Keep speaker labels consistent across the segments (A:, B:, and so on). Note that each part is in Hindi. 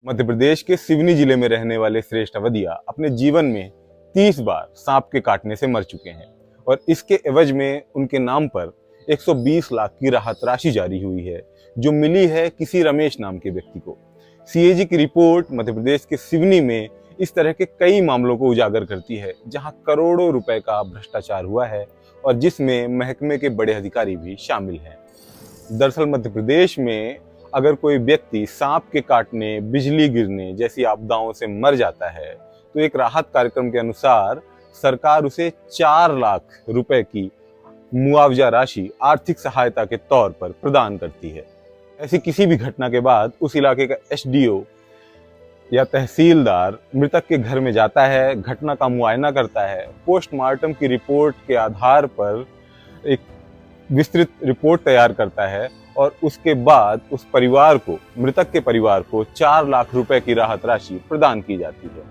A: मध्य प्रदेश के सिवनी जिले में रहने वाले श्रेष्ठ अवधिया अपने जीवन में 30 बार सांप के काटने से मर चुके हैं और इसके एवज में उनके नाम पर 120 लाख की राहत राशि जारी हुई है, जो मिली है किसी रमेश नाम के व्यक्ति को। सीएजी की रिपोर्ट मध्य प्रदेश के सिवनी में इस तरह के कई मामलों को उजागर करती है, जहां करोड़ों रुपए का भ्रष्टाचार हुआ है और जिसमें महकमे के बड़े अधिकारी भी शामिल हैं। दरअसल मध्य प्रदेश में अगर कोई व्यक्ति सांप के काटने, बिजली गिरने जैसी आपदाओं से मर जाता है, तो एक राहत कार्यक्रम के अनुसार सरकार उसे 4 लाख रुपए की मुआवजा राशि आर्थिक सहायता के तौर पर प्रदान करती है। ऐसी किसी भी घटना के बाद उस इलाके का एसडीओ या तहसीलदार मृतक के घर में जाता है, घटना का मुआयना करता है, पोस्टमार्टम की रिपोर्ट के आधार पर एक विस्तृत रिपोर्ट तैयार करता है और उसके बाद उस परिवार को, मृतक के परिवार को 4 लाख रुपए की राहत राशि प्रदान की जाती है।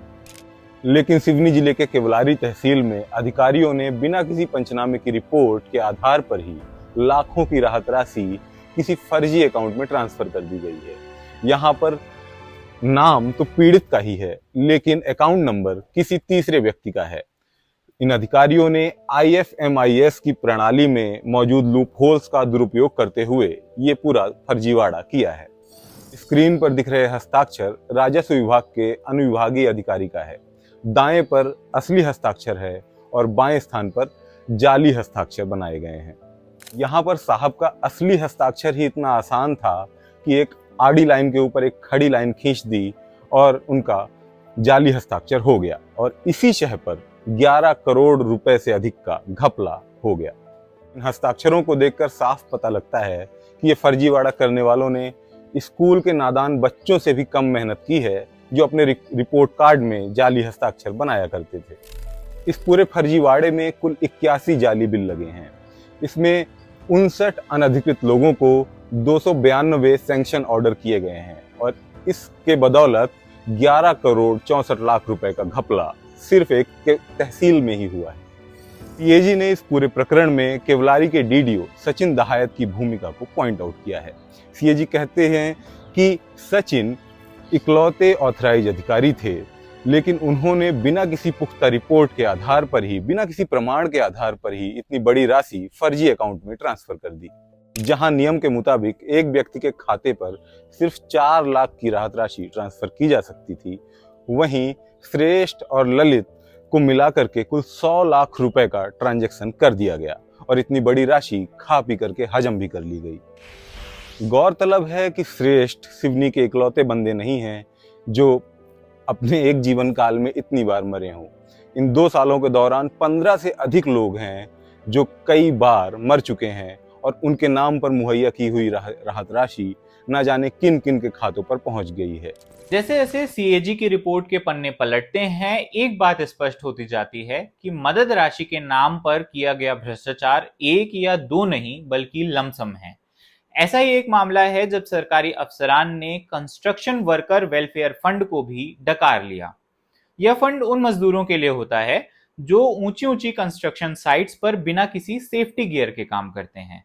A: लेकिन सिवनी जिले के केवलारी तहसील में अधिकारियों ने बिना किसी पंचनामे की रिपोर्ट के आधार पर ही लाखों की राहत राशि किसी फर्जी अकाउंट में ट्रांसफर कर दी गई है। यहाँ पर नाम तो पीड़ित का ही है, लेकिन अकाउंट नंबर किसी तीसरे व्यक्ति का है। इन अधिकारियों ने IFMIS की प्रणाली में मौजूद लूप होल्स का दुरुपयोग करते हुए ये पूरा फर्जीवाड़ा किया है। स्क्रीन पर दिख रहे हस्ताक्षर राजस्व विभाग के अनुविभागीय अधिकारी का है। दाएं पर असली हस्ताक्षर है और बाएं स्थान पर जाली हस्ताक्षर बनाए गए हैं। यहाँ पर साहब का असली हस्ताक्षर ही इतना आसान था कि एक आड़ी लाइन के ऊपर एक खड़ी लाइन खींच दी और उनका जाली हस्ताक्षर हो गया और इसी शह पर 11 करोड़ रुपए से अधिक का घपला हो गया। इन हस्ताक्षरों को देखकर साफ पता लगता है कि ये फर्जीवाड़ा करने वालों ने स्कूल के नादान बच्चों से भी कम मेहनत की है, जो अपने रिपोर्ट कार्ड में जाली हस्ताक्षर बनाया करते थे। इस पूरे फर्जीवाड़े में कुल 81 जाली बिल लगे हैं। इसमें 59 अनधिकृत लोगों को 292 सैंक्शन ऑर्डर किए गए हैं और इसके बदौलत 11 करोड़ 64 लाख रुपए का घपला सिर्फ एक तहसील में ही हुआ है। सीएजी ने इस पूरे प्रकरण में केवलारी के डीडीओ सचिन दहायत की भूमिका को पॉइंट आउट किया है। सीएजी कहते हैं कि सचिन इकलौते ऑथराइज अधिकारी थे, लेकिन उन्होंने बिना किसी पुख्ता रिपोर्ट के आधार पर ही, बिना किसी प्रमाण के आधार पर ही इतनी बड़ी राशि फर्जी अकाउंट में ट्रांसफर कर दी। जहां नियम के मुताबिक एक व्यक्ति के खाते पर सिर्फ 4 लाख की राहत राशि ट्रांसफर की जा सकती थी, वहीं श्रेष्ठ और ललित को मिलाकर के कुल 100 लाख रुपए का ट्रांजैक्शन कर दिया गया और इतनी बड़ी राशि खा पी करके हजम भी कर ली गई। गौरतलब है कि श्रेष्ठ सिवनी के इकलौते बंदे नहीं हैं जो अपने एक जीवन काल में इतनी बार मरे हों। इन 2 सालों के दौरान 15 से अधिक लोग हैं जो कई बार मर चुके हैं और उनके नाम पर मुहैया की हुई राहत राशि न जाने किन किन के खातों पर पहुंच गई है।
B: जैसे जैसे सीएजी की रिपोर्ट के पन्ने पलटते हैं, एक बात स्पष्ट होती जाती है कि मदद राशि के नाम पर किया गया भ्रष्टाचार 1 या 2 नहीं बल्कि लमसम है। ऐसा ही एक मामला है जब सरकारी अफसरान ने कंस्ट्रक्शन वर्कर वेलफेयर फंड को भी डकार लिया। यह फंड उन मजदूरों के लिए होता है जो ऊंची ऊंची कंस्ट्रक्शन साइट्स पर बिना किसी सेफ्टी गियर के काम करते हैं।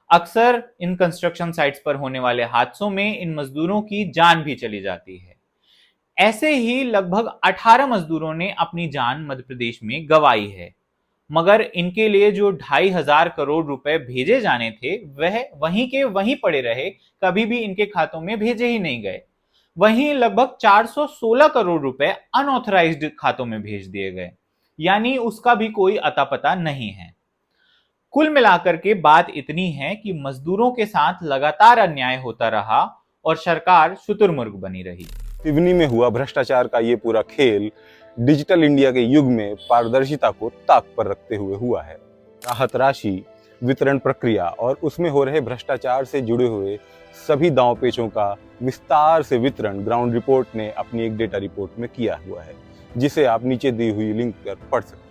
B: अक्सर इन कंस्ट्रक्शन साइट्स पर होने वाले हादसों में इन मजदूरों की जान भी चली जाती है। ऐसे ही लगभग 18 मजदूरों ने अपनी जान मध्य प्रदेश में गंवाई है, मगर इनके लिए जो 2,500 करोड़ रुपए भेजे जाने थे वह वहीं के वहीं पड़े रहे, कभी भी इनके खातों में भेजे ही नहीं गए। वहीं लगभग 416 करोड़ रुपए अनऑथराइज्ड खातों में भेज दिए गए, यानी उसका भी कोई अता पता नहीं है। कुल मिलाकर के बात इतनी है कि मजदूरों के साथ लगातार अन्याय होता रहा और सरकार शुतुरमुर्ग बनी रही।
A: सिवनी में हुआ भ्रष्टाचार का ये पूरा खेल डिजिटल इंडिया के युग में पारदर्शिता को ताक पर रखते हुए हुआ है। राहत राशि, वितरण प्रक्रिया और उसमें हो रहे भ्रष्टाचार से जुड़े हुए सभी दांव पेचों का विस्तार से वितरण ग्राउंड रिपोर्ट ने अपनी एक डेटा रिपोर्ट में किया हुआ है, जिसे आप नीचे दी हुई लिंक पर पढ़ सकते हैं।